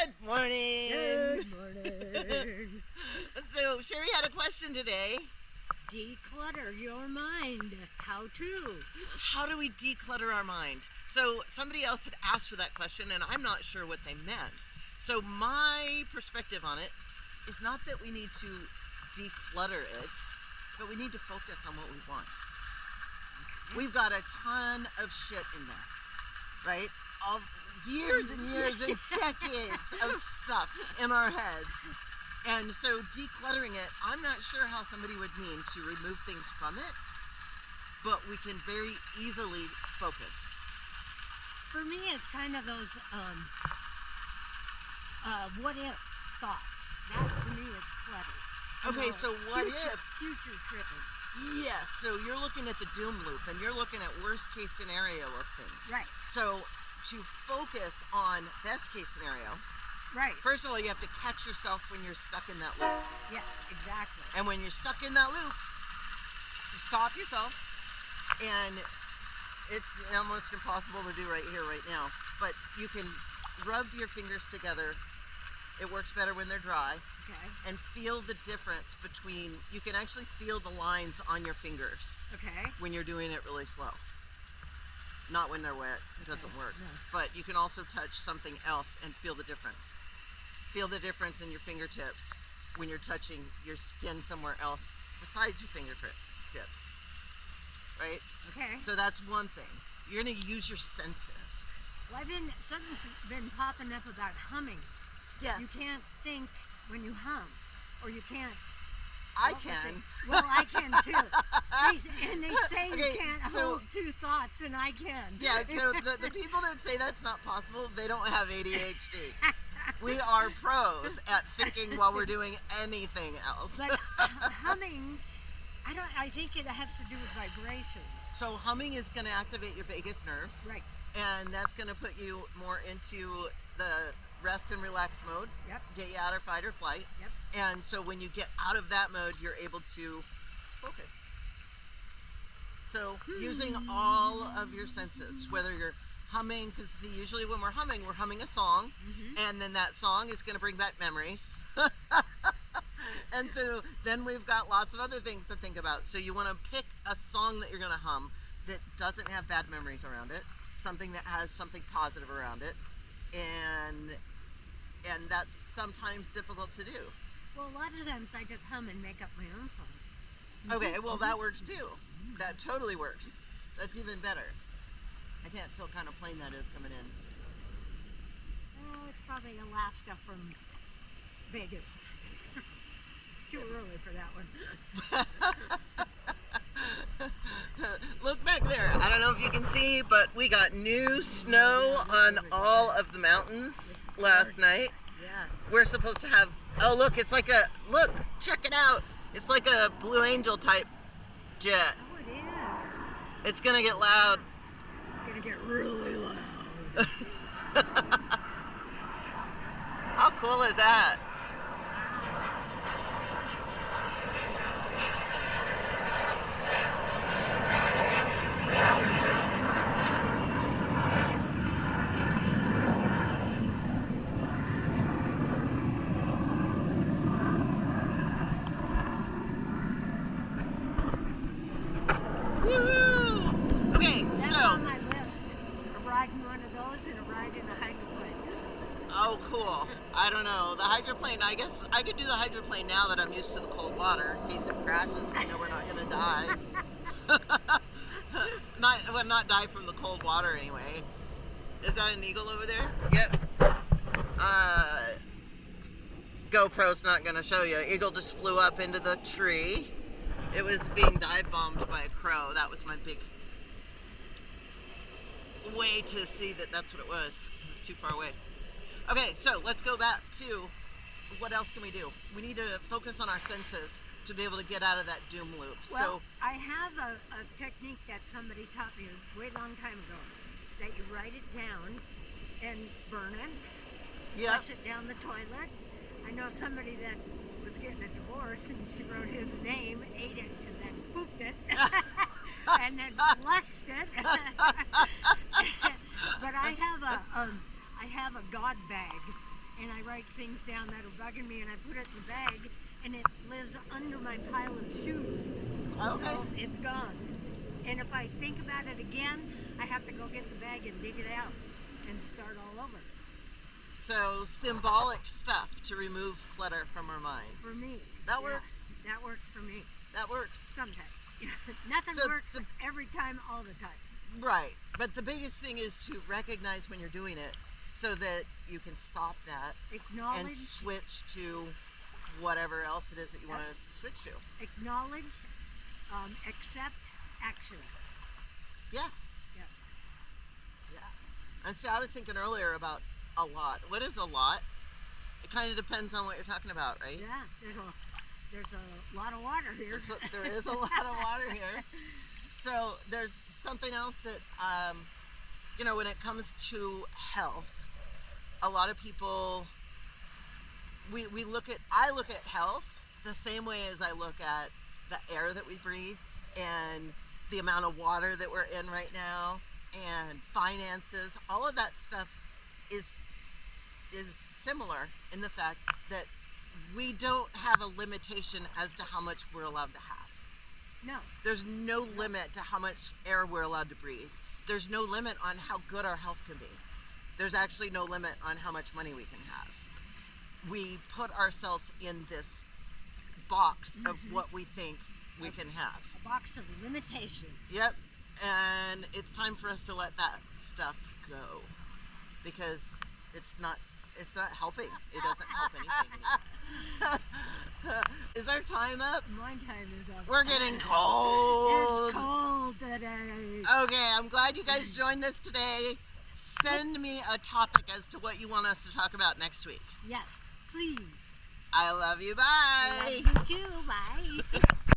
Good morning. Good morning. So Shari had a question today. Declutter your mind. How to? How do we declutter our mind? So somebody else had asked for that question and I'm not sure what they meant. So my perspective on it is not that we need to declutter it, but we need to focus on what we want. Okay. We've got a ton of shit in there, right? All years and years and decades of stuff in our heads. And so decluttering it, I'm not sure how somebody would mean to remove things from it, but we can very easily focus. For me, it's kind of those what if thoughts. That to me is clutter. Okay, so what if? Future tripping. Yes, so you're looking at the doom loop and you're looking at worst case scenario of things. Right. So to focus on best case scenario, right. First of all, you have to catch yourself when you're stuck in that loop. Yes, exactly. And when you're stuck in that loop, you stop yourself, and it's almost impossible to do right here, right now. But you can rub your fingers together. It works better when they're dry. Okay. And feel the difference between, you can actually feel the lines on your fingers. Okay. When you're doing it really slow. Not when they're wet, it doesn't work. No. But you can also touch something else and feel the difference. Feel the difference in your fingertips when you're touching your skin somewhere else besides your fingertips, right? Okay. So that's one thing. You're gonna use your senses. Well, something's been popping up about humming. Yes. You can't think when you hum, or you can't. I can. Well, I can too. They say Okay, you can't hold two thoughts, and I can. Yeah, so the people that say that's not possible, they don't have ADHD. We are pros at thinking while we're doing anything else. But humming, I think it has to do with vibrations. So humming is going to activate your vagus nerve. Right. And that's going to put you more into the rest and relax mode. Yep. Get you out of fight or flight. Yep. And so when you get out of that mode, you're able to focus. So using all of your senses, whether you're humming, because usually when we're humming a song, and then that song is going to bring back memories. And so then we've got lots of other things to think about. So you want to pick a song that you're going to hum that doesn't have bad memories around it, something that has something positive around it, and that's sometimes difficult to do. Well, a lot of times I just hum and make up my own song. Okay, well that works too. That totally works. That's even better. I can't tell what kind of plane that is coming in. Oh, it's probably Alaska from Vegas. Too early for that one. Look back there. I don't know if you can see, but we got new snow on all of the mountains last night. Yes. We're supposed to have, oh look, it's like look, check it out. It's like a Blue Angel type jet. Oh, it is. It's gonna get loud. It's gonna get really loud. How cool is that? Woohoo! Okay, That's on my list. A ride in one of those and a ride in a hydroplane. Oh, cool. I don't know. The hydroplane, I guess I could do the hydroplane now that I'm used to the cold water. In case it crashes, we know we're not going to die. Not die from the cold water anyway. Is that an eagle over there? Yep. GoPro's not going to show you. Eagle just flew up into the tree. It was being dive bombed by a crow. That was my big way to see that that's what it was, because it's too far away. Okay, so let's go back to what else can we do? We need to focus on our senses to be able to get out of that doom loop. Well, I have a technique that somebody taught me a way long time ago, that you write it down and burn it, flush it down the toilet. I know somebody that was getting a divorce and she wrote his name, ate it, and then pooped it, and then flushed it. But I have a God bag and I write things down that are bugging me, and I put it in the bag, and it lives under my pile of shoes. Okay. So it's gone. And if I think about it again, I have to go get the bag and dig it out and start all over. So symbolic stuff to remove clutter from our minds. For me. That works. That works for me. That works. Sometimes. Nothing works every time, all the time. Right. But the biggest thing is to recognize when you're doing it so that you can stop that. Acknowledge. And switch to whatever else it is that you want to switch to. Acknowledge, accept, action. Yes. Yes. Yeah. And so I was thinking earlier about a lot. What is a lot? It kind of depends on what you're talking about, right? Yeah. There's a lot of water here. There is a lot of water here. So there's something else that, when it comes to health, a lot of people, I look at health the same way as I look at the air that we breathe and the amount of water that we're in right now and finances. All of that stuff is similar in the fact that we don't have a limitation as to how much we're allowed to have. No. There's no limit to how much air we're allowed to breathe. There's no limit on how good our health can be. There's actually no limit on how much money we can have. We put ourselves in this box of what we think we can have. A box of limitation. Yep. And it's time for us to let that stuff go because it's not helping. It doesn't help anything. Is our time up? My time is up. We're getting cold. It's cold today. Okay, I'm glad you guys joined us today. Send me a topic as to what you want us to talk about next week. Yes, please. I love you. Bye. I love you too. Bye.